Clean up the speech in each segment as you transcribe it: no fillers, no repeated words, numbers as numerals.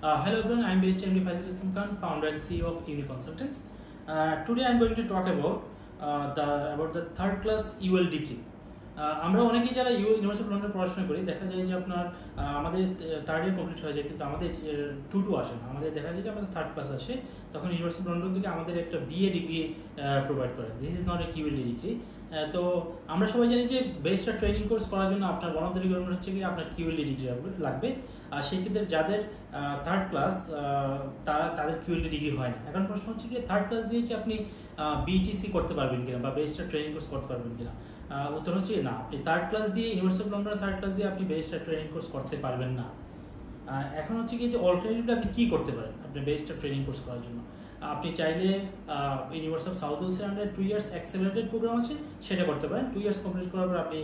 Hello everyone, I am based MD Faisal Islam Khan, founder and CEO of Uni Consultants. Today I am going to talk about the third class UL degree. আমরা অনেকেই যারা university লন্ডনে পড়াশোনা করি দেখা যায় যে আপনার আমাদের থার্ড ইয়ার কমপ্লিট হয়ে যায়, কিন্তু আমাদের টু আসে না। আমাদের দেখা যায় যে আমাদের থার্ড ক্লাস আসে, তখন ইউনিভার্সিটি লন্ডন থেকে আমাদের একটা বিএ ডিগ্রি প্রোভাইড করে। This is not a QLED degree. তো আমরা সবাই জানি যে বেস্টটা ট্রেনিং কোর্স করার জন্য আপনার ওয়ান অফ দ্য রিকোয়ারমেন্ট হচ্ছে কি আপনার কিউএলডি ডিগ্রি লাগবে। আর সেক্ষেত্রে যাদের থার্ড ক্লাস তাদের কিউএলডি ডিগ্রি হয় না। এখন প্রশ্ন হচ্ছে কি থার্ড ক্লাস দিয়ে কি আপনি বিটিসি করতে পারবেন কিনা বা বেস্টটা ট্রেনিং কোর্স করতে পারবেন কিনা? উত্তর হচ্ছে না, আপনি থার্ড ক্লাস দিয়ে ইউনিভার্সিটি অফ লন্ডনের থার্ড ক্লাস দিয়ে আপনি বেস্টটা ট্রেনিং কোর্স করতে পারবেন না। এখন হচ্ছে কি যে অল্টারনেটিভলি আপনি কী করতে পারেন আপনি বেস্টটা ট্রেনিং কোর্স করার জন্য? আপনি চাইলে ইউনিভার্সিটি অফ সাউথ ওয়েলসের আন্ডারে 2 ইয়ার্স অ্যাক্সেলারেটেড প্রোগ্রাম আছে, সেটা করতে পারেন। 2 ইয়ার্স কমপ্লিট করার পর আপনি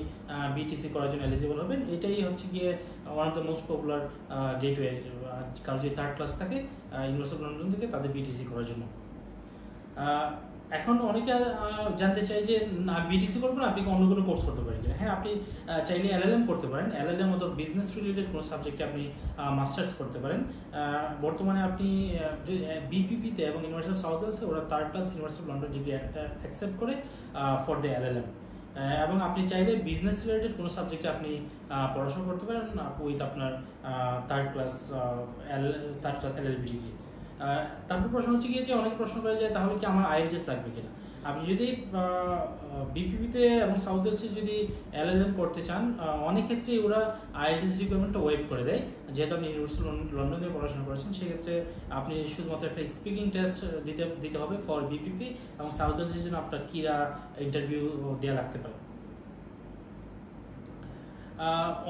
বিটিসি করার জন্য এলিজিবল হবেন। এটাই হচ্ছে গিয়ে one of the most popular gateway, কারণ যদি থার্ড ক্লাস থাকে ইউনিভার্সিটি অফ লন্ডন থেকে তাদের বিটিসি করার জন্য। এখন অনেকে জানতে চাই যে না বিটিসি করবো না, আপনি অন্য কোনো কোর্স করতে পারেন কিনা? হ্যাঁ, আপনি চাইলে এলএলএম করতে পারেন। এলএলএম মতো বিজনেস রিলেটেড কোনো সাবজেক্টে আপনি মাস্টার্স করতে পারেন। বর্তমানে আপনি বিপিপিতে এবং ইউনিভার্সিটি অফ সাউথ ওয়েলসে ওরা third class university of London degree accept করে ফর দ্য এলএলএম। এবং আপনি চাইলে বিজনেস রিলেটেড কোনো সাবজেক্টে আপনি পড়াশোনা করতে পারেন উইথ আপনার থার্ড ক্লাস এলএলবি ডিগ্রি। তারপর প্রশ্ন হচ্ছে গিয়ে যে অনেক প্রশ্ন করা যায় তাহলে কি আমার আইএলটিএস লাগবে কিনা? আপনি যদি বিপিপিতে এবং সাউথ ওয়েলসে যদি এলএলএম করতে চান, অনেক ক্ষেত্রে ওরা আইএলটিএস রিকোয়ারমেন্টটা ওয়েভ করে দেয়। যেহেতু আপনি ইউনিভার্সিটি লন্ডন থেকে পড়াশোনা করেছেন, সেক্ষেত্রে আপনি শুধুমাত্র একটা স্পিকিং টেস্ট দিতে হবে ফর বিপিপি, এবং সাউথ ওয়েলসের জন্য আপনার কিরা ইন্টারভিউ দেওয়া লাগতে পারে।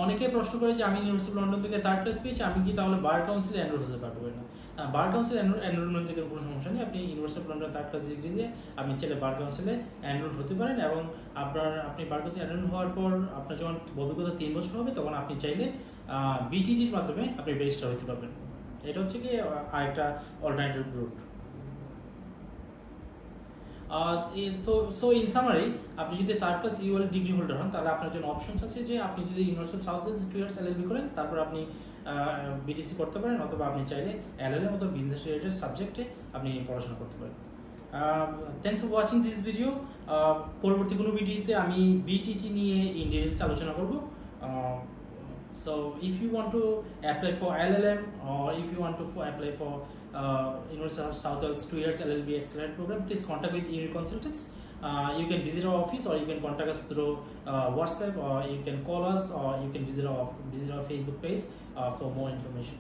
অনেকে প্রশ্ন করে যে আমি ইউনিভার্সিটি লন্ডন থেকে থার্ড ক্লাস পেয়েছি, আমি কি তাহলে বার কাউন্সিলে এনরোল হতে পারবো না? বার কাউন্সিল এনরোলমেন্ট থেকে কোনো সমস্যা নেই। আপনি university of London third class degree দিয়ে আপনি চাইলে বার কাউন্সিলে এনরোল হতে পারেন, এবং আপনি বার কাউন্সিল এনরোল হওয়ার পর আপনার যখন অভিজ্ঞতা 3 বছর হবে তখন আপনি চাইলে বিটিটির মাধ্যমে আপনি রেজিস্টার হতে পারবেন। এটা হচ্ছে কি আরেকটা alternative route. So in summary, আপনি যদি third class UL degree holder হন তাহলে আপনার জন্য অপশনস আছে যে আপনি যদি university of South Wales 2 years LLB করেন, তারপর আপনি বিটিসি করতে পারেন, অথবা আপনি চাইলে এলএলএম অথবা বিজনেস রিলেটেড সাবজেক্টে আপনি পড়াশোনা করতে পারেন। Thanks for watching this video. পরবর্তী কোনো ভিডিওতে আমি বিটিটি নিয়ে ইন ডিটেইলস আলোচনা করব। So if you want to apply for LLM, or if you want to apply for University of South Wales 2 years LLB accelerated program, please contact with Uni Consultants. You can visit our office, or you can contact us through WhatsApp, or you can call us, or you can visit our Facebook page for more information.